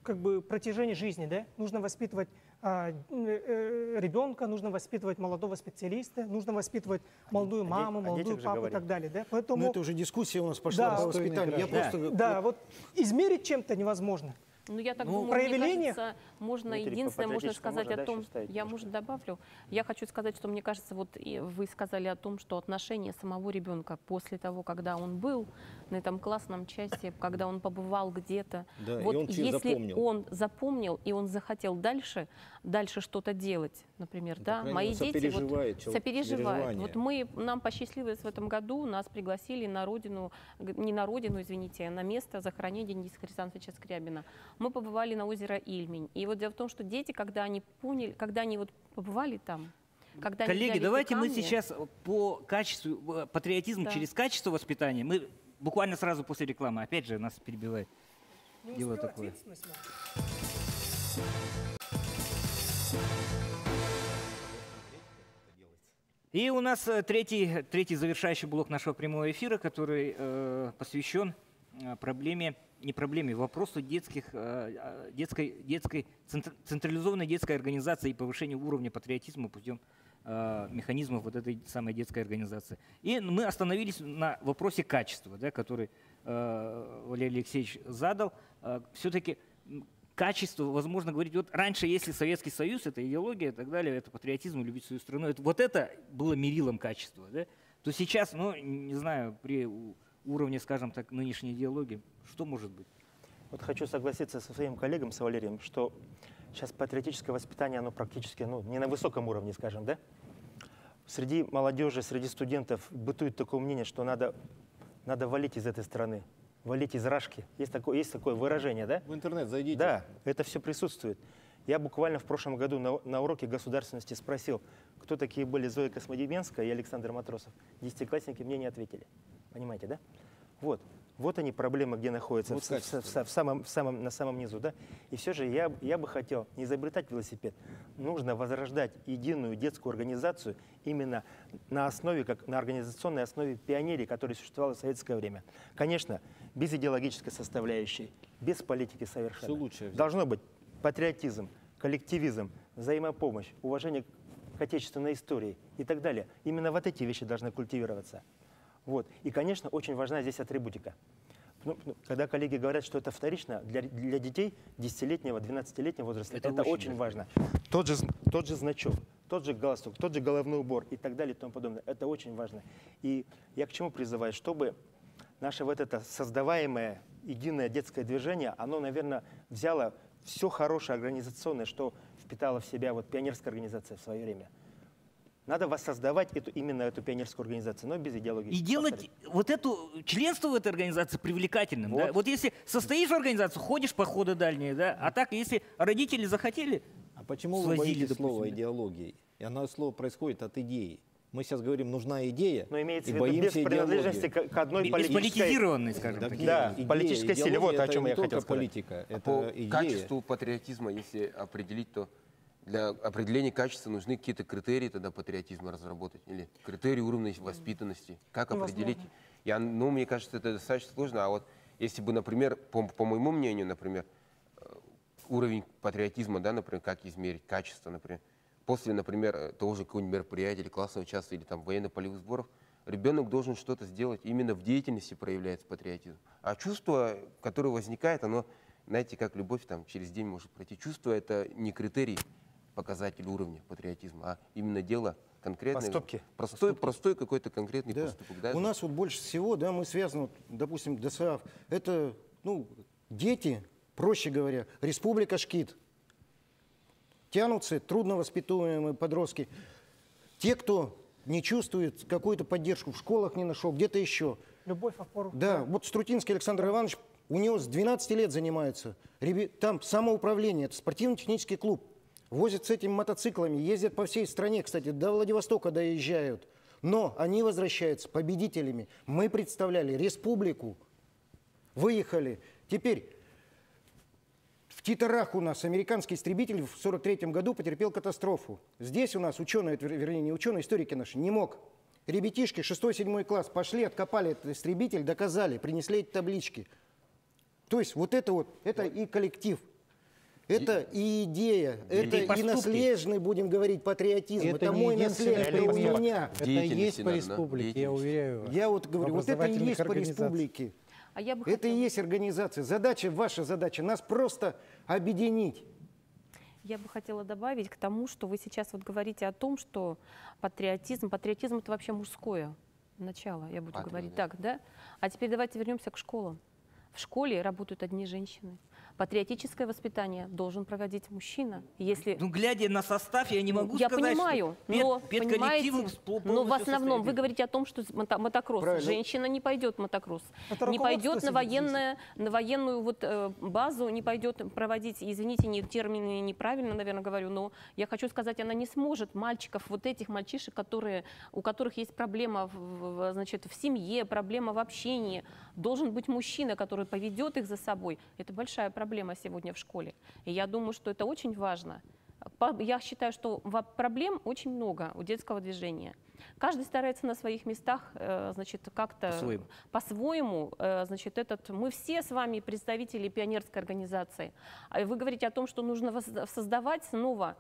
как бы протяжении жизни, да, нужно воспитывать ребенка, нужно воспитывать молодого специалиста, нужно воспитывать молодую маму, молодую папу и так далее, да, поэтому... Ну это уже дискуссия у нас пошла по воспитанию. Вот измерить чем-то невозможно. Ну, я так думаю, мне кажется, можно единственное, можно сказать о том, я, может, добавлю, я хочу сказать, что мне кажется, вот вы сказали о том, что отношение самого ребенка после того, когда он был на этом классном части, когда он побывал где-то, да, вот если он запомнил и он захотел дальше что-то делать, например, да, мои дети сопереживают. Вот нам посчастливилось в этом году, нас пригласили на родину, не на родину, извините, а на место захоронения Дениса Хрисантовича Скрябина. Мы побывали на озеро Ильмень. И вот дело в том, что дети, когда они поняли, когда они вот побывали там, когда коллеги, давайте мы сейчас по качеству, патриотизм через качество воспитания, мы буквально сразу после рекламы, опять же, нас перебивает. Дело такое. И у нас третий завершающий блок нашего прямого эфира, который посвящен вопросу централизованной детской организации и повышению уровня патриотизма путем механизмов вот этой самой детской организации. И мы остановились на вопросе качества, да, который Валерий Алексеевич задал. Все-таки качество, возможно, говорить, вот раньше, если Советский Союз, это идеология и так далее, это патриотизм, любить свою страну, вот это было мерилом качества, да, то сейчас, ну, не знаю, при уровне, скажем так, нынешней идеологии, что может быть? Вот хочу согласиться со своим коллегом, с Валерием, что сейчас патриотическое воспитание, оно практически, ну, не на высоком уровне, скажем, да? Среди молодежи, среди студентов бытует такое мнение, что надо валить из этой страны. Валить из рашки. Есть такое выражение, да? В интернет зайдите. Да, это все присутствует. Я буквально в прошлом году на уроке государственности спросил, кто такие были Зоя Космодемьянская и Александр Матросов. Десятиклассники мне не ответили. Понимаете, да? Вот они проблемы, где находятся, вот на самом низу, да? И все же я бы хотел не изобретать велосипед. Нужно возрождать единую детскую организацию именно на организационной основе пионерии, которая существовала в советское время. Конечно, без идеологической составляющей, без политики совершенно. Все лучше. Должно быть патриотизм, коллективизм, взаимопомощь, уважение к отечественной истории и так далее. Именно вот эти вещи должны культивироваться. Вот. И, конечно, очень важна здесь атрибутика. Когда коллеги говорят, что это вторично, для детей 10-летнего, 12-летнего возраста, это очень важно. Тот же значок, тот же галстук, тот же головной убор и так далее и тому подобное. Это очень важно. И я к чему призываю? Чтобы наше вот это создаваемое единое детское движение, оно, наверное, взяло все хорошее организационное, что впитала в себя вот пионерская организация в свое время. Надо воссоздавать именно эту пионерскую организацию, но без идеологии. И делать вот членство в этой организации привлекательным. Вот. Да? Вот если состоишь в организации, ходишь походы дальние, да? А так, если родители захотели, а почему вы боитесь слова идеологии? И оно слово происходит от идеи. Мы сейчас говорим, нужна идея, но имеется и в виду боимся без принадлежности к одной политической, скажем так. Да, политической силе. Вот о чем я хотел сказать. Политика, это по идея. Качеству патриотизма, если определить, то для определения качества нужны какие-то критерии тогда патриотизма разработать, или критерии уровня воспитанности. Как определить? Мне кажется, это достаточно сложно. А вот если бы, например, по моему мнению, например, уровень патриотизма, да, например, как измерить качество, например, после, например, того же какого-нибудь мероприятия или классного часа, или там военно-полевых сборов, ребенок должен что-то сделать. Именно в деятельности проявляется патриотизм. А чувство, которое возникает, оно, знаете, как любовь там через день может пройти. Чувство — это не критерий, показатель уровня патриотизма, а именно дело конкретное. Поступки. Простой какой-то конкретный поступок. Да? У нас вот больше всего, да, мы связаны, допустим, ДСАФ, это, дети, проще говоря, республика Шкит, тянутся трудновоспитуемые подростки, те, кто не чувствует какую-то поддержку, в школах не нашел, где-то еще. Любовь, опору. Да, вот Струтинский Александр Иванович, у него с 12 лет занимаются, там самоуправление, это спортивно-технический клуб. Возят с этими мотоциклами, ездят по всей стране, кстати, до Владивостока доезжают. Но они возвращаются победителями. Мы представляли республику, выехали. Теперь в Титарах у нас американский истребитель в 1943 году потерпел катастрофу. Здесь у нас ученые, вернее, не ученые, историки наши, не мог. Ребятишки, 6-7 класс, пошли, откопали этот истребитель, доказали, принесли эти таблички. То есть вот это и коллектив. Это и идея, это и наследный, будем говорить, патриотизм. Это мой наследник, это у меня. Это и есть по республике, я уверяю вас. Я вот говорю, вот это и есть по республике. Это и есть организация. Ваша задача нас просто объединить. Я бы хотела добавить к тому, что вы сейчас вот говорите о том, что патриотизм это вообще мужское начало, я буду говорить так, да? А теперь давайте вернемся к школам. В школе работают одни женщины. Патриотическое воспитание должен проводить мужчина. Если... глядя на состав, я не могу сказать, понимаю, что но в основном вы говорите о том, что мотокросс. Правильно. Женщина не пойдет в мотокросс. Не пойдет на военную базу, не пойдет проводить, извините, термины неправильно, наверное, говорю, но я хочу сказать, она не сможет этих мальчишек, у которых есть проблема в семье, проблема в общении. Должен быть мужчина, который поведет их за собой. Это большая проблема сегодня в школе. И я думаю, что это очень важно. Я считаю, что проблем очень много у детского движения. Каждый старается на своих местах, значит, как-то по-своему. Значит, мы все с вами представители пионерской организации. Вы говорите о том, что нужно создавать снова.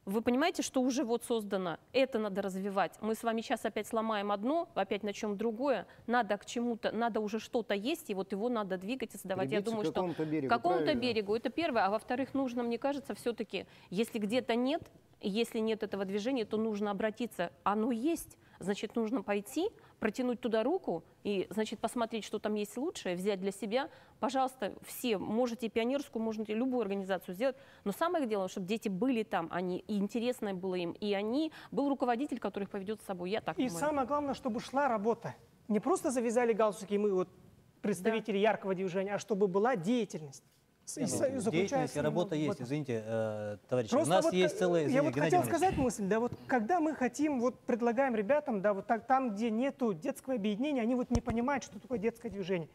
Вы понимаете, что уже вот создано, это надо развивать. Мы с вами сейчас опять сломаем одно, опять начнем другое. Надо к чему-то, надо уже что-то есть, и вот его надо двигать и создавать. Я думаю, что к какому-то берегу, это первое. А во-вторых, нужно, мне кажется, все-таки, если где-то нет, если нет этого движения, то нужно обратиться. Оно есть, значит, нужно пойти, протянуть туда руку и, значит, посмотреть, что там есть лучшее, взять для себя. Пожалуйста, все, можете пионерскую, можете любую организацию сделать. Но самое главное, чтобы дети были там, они, и интересно было им, и был руководитель, который их поведет с собой. Я так и думаю. Самое главное, чтобы шла работа. Не просто завязали галстуки, мы вот представители яркого движения, а чтобы была деятельность. Деятельность и работа есть, извините, товарищи. Просто у нас есть целая... Я вот хотел сказать мысль, да, вот когда мы хотим, вот предлагаем ребятам, да, вот там, где нету детского объединения, они вот не понимают, что такое детское движение.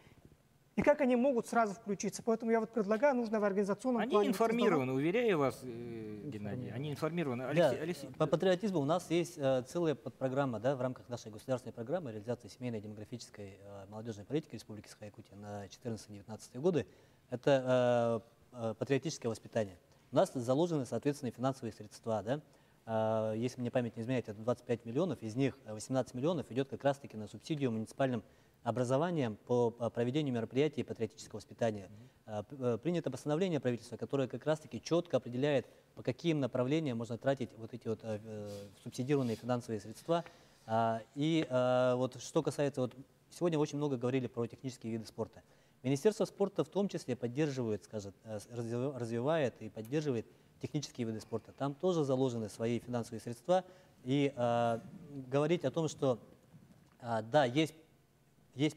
И как они могут сразу включиться. Поэтому я вот предлагаю, нужно в организационном плане... Они информированы, уверяю вас, Геннадий, они информированы. Алексей. По патриотизму у нас есть целая подпрограмма, да, в рамках нашей государственной программы реализации семейной демографической молодежной политики Республики Саха-Якутия на 2014-2019 годы. Это патриотическое воспитание. У нас заложены, соответственно, финансовые средства. Да? Если мне память не изменяет, это 25 миллионов, из них 18 миллионов идет как раз-таки на субсидию муниципальным образованием по проведению мероприятий патриотического воспитания. Принято постановление правительства, которое как раз-таки четко определяет, по каким направлениям можно тратить вот эти вот субсидированные финансовые средства. И вот что касается, вот сегодня очень много говорили про технические виды спорта. Министерство спорта в том числе поддерживает, скажем, развивает и поддерживает технические виды спорта. Там тоже заложены свои финансовые средства. И говорить о том, что да, есть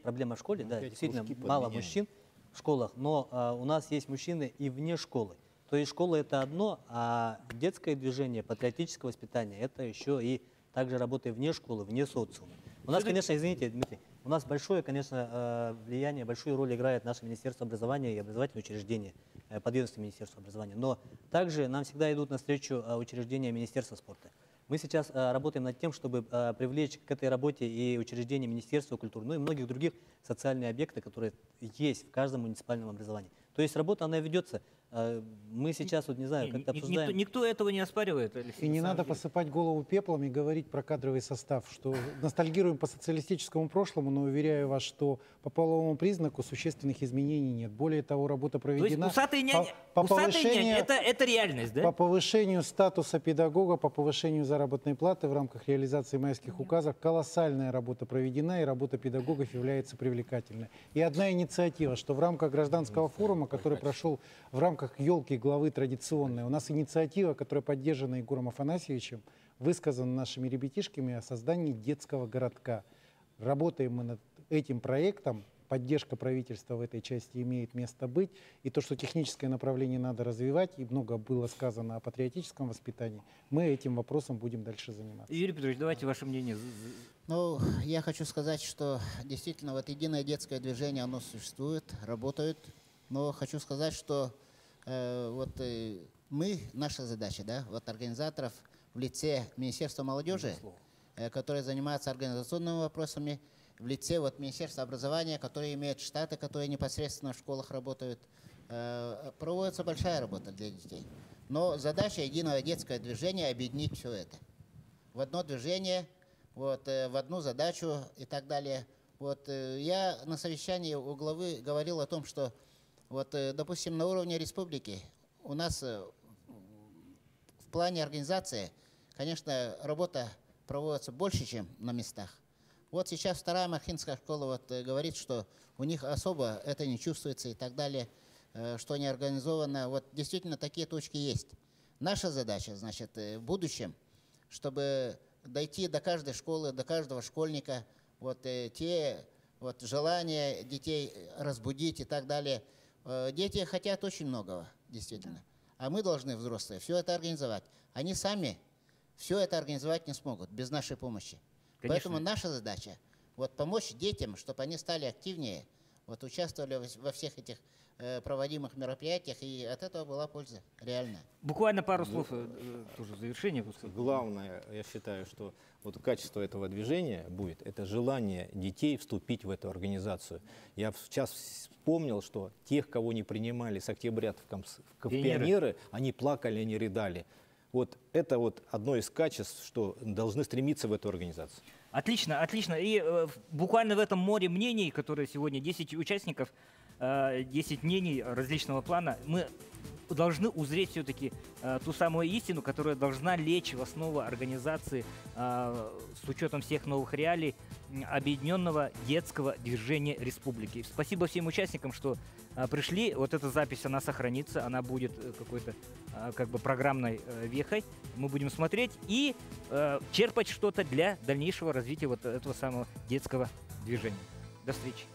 проблема в школе, да, действительно мало мужчин в школах, но у нас есть мужчины и вне школы. То есть школа — это одно, а детское движение, патриотическое воспитание — это еще и также работа вне школы, вне социума. У нас, конечно, извините, Дмитрий, у нас большое, конечно, влияние, большую роль играет наше Министерство образования и образовательные учреждения, подведомственное Министерство образования. Но также нам всегда идут навстречу учреждения Министерства спорта. Мы сейчас работаем над тем, чтобы привлечь к этой работе и учреждения Министерства культуры, ну и многих других социальных объектов, которые есть в каждом муниципальном образовании. То есть работа, она ведется. Мы сейчас, вот не знаю, как-то обсуждаем... Никто этого не оспаривает, Алексей. И не надо посыпать голову пеплом и говорить про кадровый состав, что ностальгируем по социалистическому прошлому, но уверяю вас, что по половому признаку существенных изменений нет. Более того, работа проведена... То есть усатые няни, это реальность, да? По повышению статуса педагога, по повышению заработной платы в рамках реализации майских указов колоссальная работа проведена, и работа педагогов является привлекательной. И одна инициатива, что в рамках гражданского форума, который прошел в рамках елки главы традиционной, у нас инициатива, которая поддержана Егором Афанасьевичем, высказана нашими ребятишками о создании детского городка. Работаем мы над этим проектом, поддержка правительства в этой части имеет место быть, и то, что техническое направление надо развивать, и много было сказано о патриотическом воспитании, мы этим вопросом будем дальше заниматься. Юрий Петрович, давайте ваше мнение. Ну, я хочу сказать, что действительно вот единое детское движение, оно существует, работает, но хочу сказать, что наша задача, да, вот организаторов в лице Министерства молодежи, которое занимается организационными вопросами, в лице вот Министерства образования, которое имеет штаты, которые непосредственно в школах работают, проводится большая работа для детей. Но задача единого детского движения — объединить все это в одно движение, вот, в одну задачу и так далее. Вот, я на совещании у главы говорил о том, что вот, допустим, на уровне республики у нас в плане организации, конечно, работа проводится больше, чем на местах. Вот сейчас вторая Махинская школа вот говорит, что у них особо это не чувствуется и так далее, что не организовано. Вот действительно такие точки есть. Наша задача, значит, в будущем, чтобы дойти до каждой школы, до каждого школьника, вот те вот желания детей разбудить и так далее. Дети хотят очень многого, действительно. А мы должны, взрослые, все это организовать. Они сами все это организовать не смогут без нашей помощи. Конечно. Поэтому наша задача вот помочь детям, чтобы они стали активнее, вот участвовали во всех этих проводимых мероприятиях, и от этого была польза реальная. Буквально пару слов тоже в завершение. Главное, я считаю, что вот качество этого движения будет, это желание детей вступить в эту организацию. Я сейчас вспомнил, что тех, кого не принимали с октября в пионеры, они плакали, они рыдали. Вот это вот одно из качеств, что должны стремиться в эту организацию. Отлично, отлично. И буквально в этом море мнений, которые сегодня 10 участников, 10 мнений различного плана, мы должны узреть все-таки ту самую истину, которая должна лечь в основу организации с учетом всех новых реалий Объединенного детского движения республики. Спасибо всем участникам, что пришли. Вот эта запись, она сохранится, она будет какой-то как бы программной вехой. Мы будем смотреть и черпать что-то для дальнейшего развития вот этого самого детского движения. До встречи.